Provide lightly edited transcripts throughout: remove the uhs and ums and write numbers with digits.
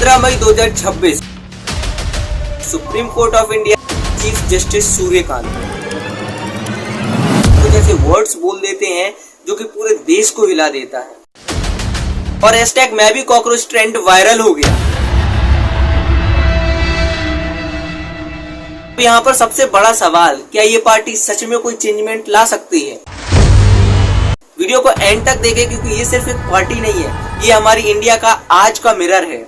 15 मई 2026 Supreme Court of India Chief Justice Suryakant कुछ ऐसे वर्ड्स बोल देते हैं जो कि पूरे देश को हिला देता है और हैशटैग मैं भी कॉकरोच ट्रेंड वायरल हो गया। यहाँ पर सबसे बड़ा सवाल, क्या ये पार्टी सच में कोई चेंजमेंट ला सकती है? वीडियो को एंड तक देखें क्योंकि ये सिर्फ एक पार्टी नहीं है, ये हमारी इंडिया का आज का मिरर है।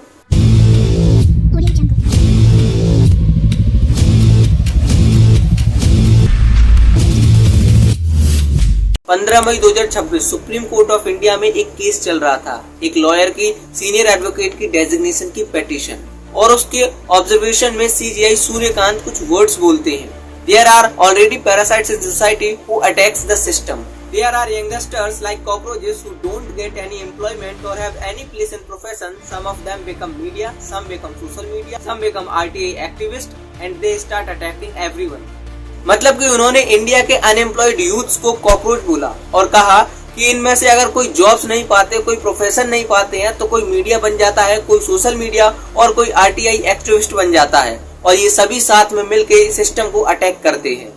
पंद्रह मई 2026 सुप्रीम कोर्ट ऑफ इंडिया में एक केस चल रहा था, एक लॉयर की सीनियर एडवोकेट की डेजिग्नेशन की पिटीशन, और उसके ऑब्जर्वेशन में सीजीआई सूर्यकांत कुछ वर्ड्स बोलते हैं। There are already parasites in society who attacks the system. There are youngsters like cockroaches who don't get any employment or have any place in profession. Some of them become media, some become social media, some become RTI activists and they start attacking everyone. मतलब कि उन्होंने India के unemployed youths को cockroach बोला और कहा कि इनमें से अगर कोई जॉब्स नहीं पाते, कोई प्रोफेशन नहीं पाते हैं तो कोई मीडिया बन जाता है, कोई सोशल मीडिया और कोई आरटीआई एक्टिविस्ट बन जाता है और ये सभी साथ में मिलकर सिस्टम को अटैक करते हैं।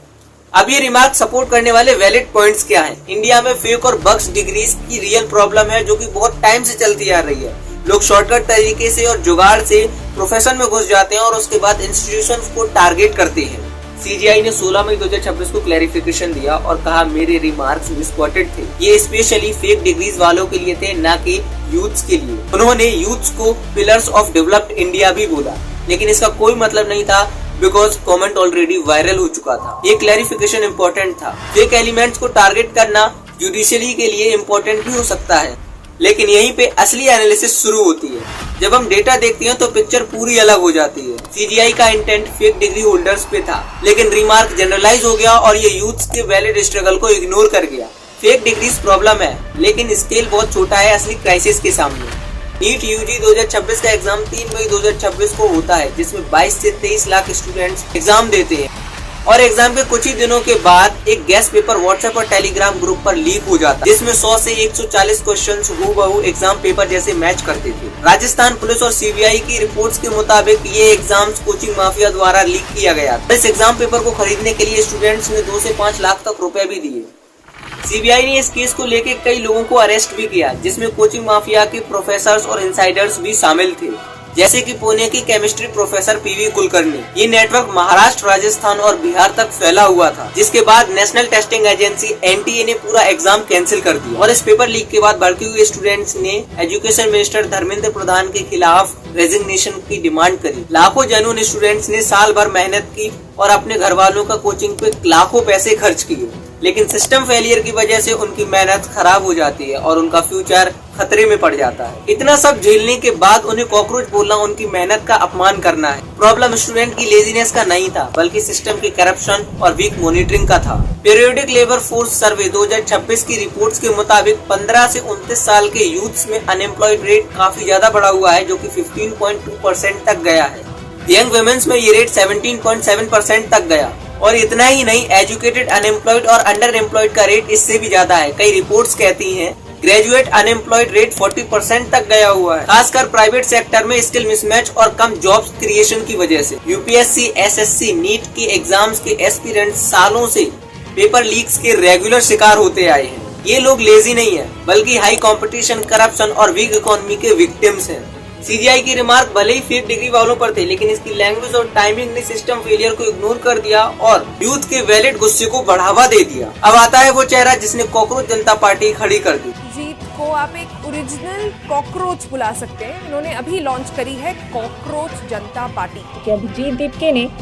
अब ये रिमार्क सपोर्ट करने वाले वैलिड पॉइंट्स क्या हैं? इंडिया में फेक और बग्स डिग्रीज की रियल प्रॉब्लम है जो कि बहुत टाइम से चलती आ रही है। लोग शॉर्टकट तरीके से और जुगाड़ से प्रोफेशन में घुस जाते हैं और उसके बाद इंस्टीट्यूशंस को टारगेट करते हैं। सीजीआई ने 16 मई 2026 को क्लैरिफिकेशन दिया और कहा मेरे रिमार्क्स मिसक्वोटेड थे, ये स्पेशली फेक डिग्रीज वालों के लिए थे, ना कि यूथ्स के लिए। उन्होंने यूथ्स को पिलर्स ऑफ डेवलप्ड इंडिया भी बोला, लेकिन इसका कोई मतलब नहीं था बिकॉज कमेंट ऑलरेडी वायरल हो चुका था। ये क्लैरिफिकेशन इम्पोर्टेंट था। फेक एलिमेंट्स को टारगेट करना जुडिशियरी के लिए इम्पोर्टेंट भी हो सकता है, लेकिन यहीं पे असली एनालिसिस शुरू होती है। जब हम डेटा देखते हैं तो पिक्चर पूरी अलग हो जाती है। सीजीआई का इंटेंट फेक डिग्री होल्डर्स पे था, लेकिन रिमार्क जनरलाइज हो गया और ये यूथ्स के वैलिड स्ट्रगल को इग्नोर कर गया। फेक डिग्रीज प्रॉब्लम है, लेकिन स्केल बहुत छोटा है असली क्राइसिस के सामने। नीट यूजी 2026 का एग्जाम 3 मई 2026 को होता है, जिसमें 22 से 23 लाख स्टूडेंट्स एग्जाम देते हैं और एग्जाम के कुछ ही दिनों के बाद एक गेस्ट पेपर व्हाट्सएप और टेलीग्राम ग्रुप पर लीक हो जाता है, जिसमें 100 से 140 क्वेश्चंस हूबहू एग्जाम पेपर जैसे मैच करते थे। राजस्थान पुलिस और सीबीआई की रिपोर्ट्स के मुताबिक ये एग्जाम्स कोचिंग माफिया द्वारा लीक किया गया था। इस एग्जाम पेपर को खरीदने के लिए स्टूडेंट्स ने 2 से 5 लाख तक रुपए भी दिए। सीबीआई ने इस केस को लेकर कई लोगों को अरेस्ट भी किया, जिसमें कोचिंग माफिया के प्रोफेसर्स और इनसाइडर्स भी शामिल थे, जैसे कि पुणे की केमिस्ट्री प्रोफेसर पीवी कुलकर्णी। ये नेटवर्क महाराष्ट्र, राजस्थान और बिहार तक फैला हुआ था, जिसके बाद नेशनल टेस्टिंग एजेंसी एनटीए ने पूरा एग्जाम कैंसिल कर दिया और इस पेपर लीक के बाद भड़के हुए स्टूडेंट्स ने एजुकेशन मिनिस्टर धर्मेंद्र प्रधान के खिलाफ रेजिग्नेशन की डिमांड करी। लाखों जेन्युइन स्टूडेंट्स ने साल भर मेहनत की और अपने घर वालों का कोचिंग पे लाखों पैसे खर्च किए, लेकिन सिस्टम फेलियर की वजह से उनकी मेहनत खराब हो जाती है और उनका फ्यूचर खतरे में पड़ जाता है। इतना सब झेलने के बाद उन्हें कॉकरोच बोलना उनकी मेहनत का अपमान करना है। प्रॉब्लम स्टूडेंट की लेजीनेस का नहीं था, बल्कि सिस्टम की करप्शन और वीक मॉनिटरिंग का था। पीरियोडिक लेबर फोर्स सर्वे 2026 की रिपोर्ट्स के मुताबिक 15 से 29 साल के यूथ्स में अनएम्प्लॉयड रेट काफी ज्यादा बढ़ा हुआ है, जो कि 15.2% तक गया है। यंग वुमेन्स में ये रेट 17.7% तक गया और इतना ही नहीं, एजुकेटेड अनएम्प्लॉयड और अंडर एम्प्लॉयड का रेट इससे भी ज्यादा है। कई रिपोर्ट्स कहती हैं ग्रेजुएट अनएम्प्लॉयड रेट 40% तक गया हुआ है, खासकर प्राइवेट सेक्टर में स्किल मिसमैच और कम जॉब्स क्रिएशन की वजह से। यूपीएससी, एसएससी, नीट के एग्जाम्स के एस्पिरेंट्स सालों से पेपर लीक्स के रेगुलर शिकार होते आए हैं। ये लोग लेजी नहीं है, बल्कि हाई कंपटीशन, करप्शन और वीक इकोनॉमी के विक्टिम्स हैं। सीजीआई की रिमार्क भले ही फेक डिग्री वालों पर थे, लेकिन इसकी लैंग्वेज और टाइमिंग ने सिस्टम फेलियर को इग्नोर कर दिया और यूथ के वैलिड गुस्से को बढ़ावा दे दिया। अब आता है वो चेहरा जिसने कॉकरोच जनता पार्टी खड़ी कर दी। जीत को आप एक ओरिजिनल कॉकरोच बुला सकते हैं। इन्होंने अभी लॉन्च करी है कॉकरोच जनता पार्टी।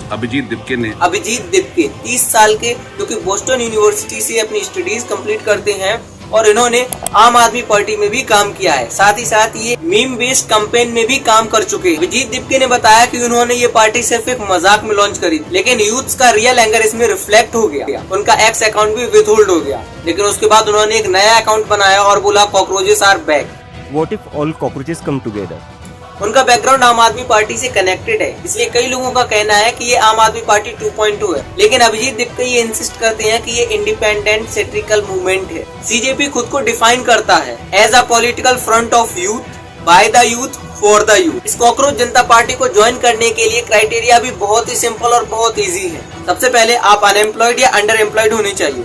अभिजीत दिप्के 30 साल के, जो कि बोस्टन यूनिवर्सिटी से अपनी स्टडीज कंप्लीट करते हैं और इन्होंने आम आदमी पार्टी में भी काम किया है। साथ ही साथ ये मीम बेस्ड कैंपेन में भी काम कर चुके हैं। अभिजीत दिप्के ने बताया कि उन्होंने ये पार्टी सिर्फ एक मजाक में लॉन्च करी, लेकिन यूथ्स का रियल एंगर इसमें रिफ्लेक्ट हो गया। उनका एक्स अकाउंट भी विथहोल्ड हो गया, लेकिन उसके बाद उन्होंने एक नया अकाउंट बनाया और बोला cockroaches are back. What if all cockroaches come together? उनका बैकग्राउंड आम आदमी पार्टी से कनेक्टेड है, इसलिए कई लोगों का कहना है कि ये आम आदमी पार्टी 2.2 है। लेकिन अभिजीत दिप्के ये इंसिस्ट करते हैं कि ये इंडिपेंडेंट सेट्रिकल मूवमेंट है। सीजेपी खुद को डिफाइन करता है as a political front of youth, by the youth, for the youth. इस कॉकरोच जनता पार्टी को ज्वाइन करने के लिए क्राइटेरिया भी बहुत ही सिंपल और बहुत इजी है। सबसे पहले आप अनएम्प्लॉयड या अंडर एम्प्लॉयड होने चाहिए,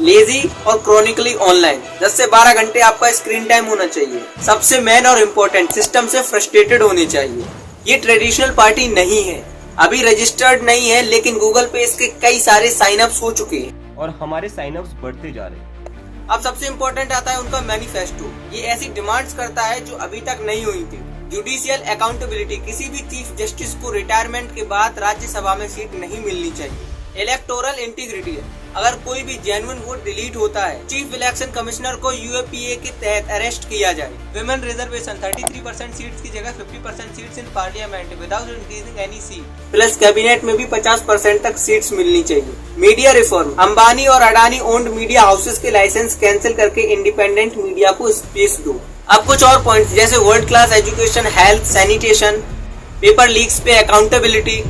लेजी और क्रॉनिकली ऑनलाइन, 10 से 12 घंटे आपका स्क्रीन टाइम होना चाहिए। सबसे मेन और इम्पोर्टेंट, सिस्टम से फ्रस्ट्रेटेड होने चाहिए। ये ट्रेडिशनल पार्टी नहीं है, अभी रजिस्टर्ड नहीं है, लेकिन गूगल पे इसके कई सारे साइन अप्स हो चुके हैं और हमारे साइन अप्स बढ़ते जा रहे हैं। अब सबसे इम्पोर्टेंट आता है उनका मैनिफेस्टो। ये ऐसी डिमांड्स करता है जो अभी तक नहीं हुई थी। जुडिशियल अकाउंटेबिलिटी, किसी भी चीफ जस्टिस को रिटायरमेंट के बाद राज्यसभा में सीट नहीं मिलनी चाहिए। इलेक्टोरल इंटीग्रिटी, अगर कोई भी जेन्युइन वोट डिलीट होता है, चीफ इलेक्शन कमिश्नर को यूएपीए के तहत अरेस्ट किया जाए। विमेन रिजर्वेशन, 33% सीट्स की जगह 50% seats in parliament without increasing any seat. Plus cabinet में भी 50% तक सीट्स मिलनी चाहिए। मीडिया रिफॉर्म, अंबानी और अडानी ओन्ड मीडिया हाउसेस के लाइसेंस कैंसिल करके इंडिपेंडेंट मीडिया को स्पेस दो। अब कुछ और पॉइंट्स जैसे world class education, health, sanitation, paper leaks पे अकाउंटेबिलिटी,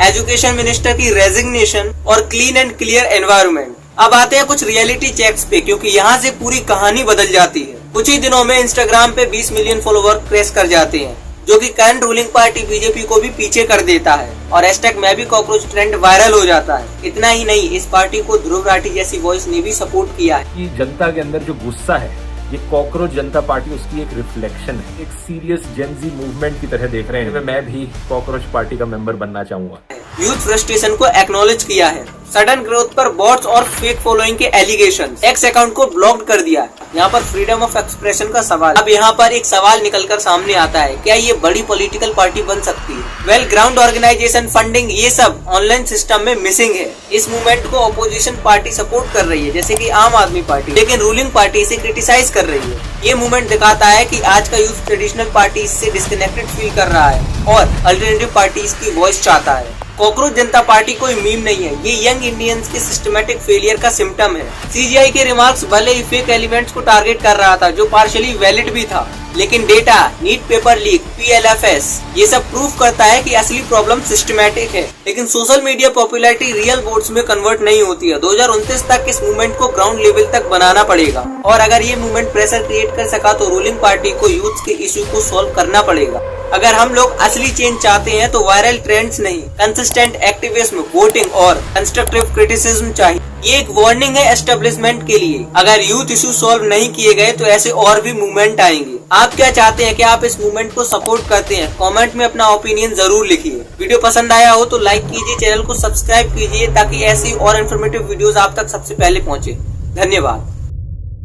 एजुकेशन मिनिस्टर की रेजिग्नेशन और क्लीन एंड क्लियर एनवायरनमेंट। अब आते हैं कुछ रियलिटी चेक्स पे, क्योंकि यहाँ से पूरी कहानी बदल जाती है। कुछ ही दिनों में इंस्टाग्राम पे 20 मिलियन फॉलोवर क्रैश कर जाते हैं, जो कि करंट रूलिंग पार्टी बीजेपी को भी पीछे कर देता है और हैशटैग मैं भी कॉकरोच ट्रेंड वायरल हो जाता है। इतना ही नहीं, इस पार्टी को ध्रुव राठी जैसी वॉइस ने भी सपोर्ट किया है। कि जनता के अंदर जो गुस्सा है, ये कॉकरोच जनता पार्टी उसकी एक रिफ्लेक्शन है। एक सीरियस जेनजी मूवमेंट की तरह देख रहे हैं। मैं भी कॉकरोच पार्टी का मेंबर बनना चाहूंगा। यूथ फ्रस्ट्रेशन को एक्नॉलेज किया है। सडन ग्रोथ पर बॉट्स और फेक फॉलोइंग के एलिगेशन, एक्स अकाउंट को ब्लॉक कर दिया है। यहाँ पर फ्रीडम ऑफ एक्सप्रेशन का सवाल। अब यहाँ पर एक सवाल निकलकर सामने आता है, क्या ये बड़ी पॉलिटिकल पार्टी बन सकती है? वेल, ग्राउंड ऑर्गेनाइजेशन, फंडिंग, ये सब ऑनलाइन सिस्टम में मिसिंग है। इस मूवमेंट को अपोजिशन पार्टी सपोर्ट कर रही है, जैसे कि आम आदमी पार्टी, लेकिन रूलिंग पार्टी इसे क्रिटिसाइज कर रही है। ये मूवमेंट दिखाता है कि आज का यूथ ट्रेडिशनल पार्टी इससे डिस्कनेक्टेड फील कर रहा है और अल्टरनेटिव पार्टी इसकी वॉइस चाहता है। कॉकरोच जनता पार्टी कोई मीम नहीं है, ये यंग इंडियंस के सिस्टमैटिक फेलियर का सिम्टम है। सीजीआई के रिमार्क्स भले ही फेक एलिमेंट्स को टारगेट कर रहा था, जो पार्शियली वैलिड भी था, लेकिन data, NEET paper leak, PLFS, ये सब प्रूफ करता है कि असली प्रॉब्लम सिस्टमैटिक है। लेकिन social media popularity real votes में कन्वर्ट नहीं होती है। 2029 तक इस मूवमेंट को ग्राउंड लेवल तक बनाना पड़ेगा और अगर ये मूवमेंट प्रेशर क्रिएट कर सका तो रूलिंग पार्टी को यूथ के इश्यू को सॉल्व करना पड़ेगा। अगर हम लोग असली चेंज चाहते हैं तो वायरल ट्रेंड्स नहीं, कंसिस्टेंट एक्टिविज्म, वोटिंग और कंस्ट्रक्टिव क्रिटिसिज्म चाहिए। ये एक वार्निंग है एस्टेब्लिशमेंट के लिए। अगर यूथ इशू सॉल्व नहीं किए गए तो ऐसे और भी मूवमेंट आएंगे। आप क्या चाहते हैं? क्या आप इस मूवमेंट को सपोर्ट करते हैं? कमेंट में अपना ओपिनियन जरूर लिखिए। वीडियो पसंद आया हो तो लाइक कीजिए, चैनल को सब्सक्राइब कीजिए ताकि ऐसी और इन्फॉर्मेटिव वीडियोस आप तक सबसे पहले पहुंचे। धन्यवाद।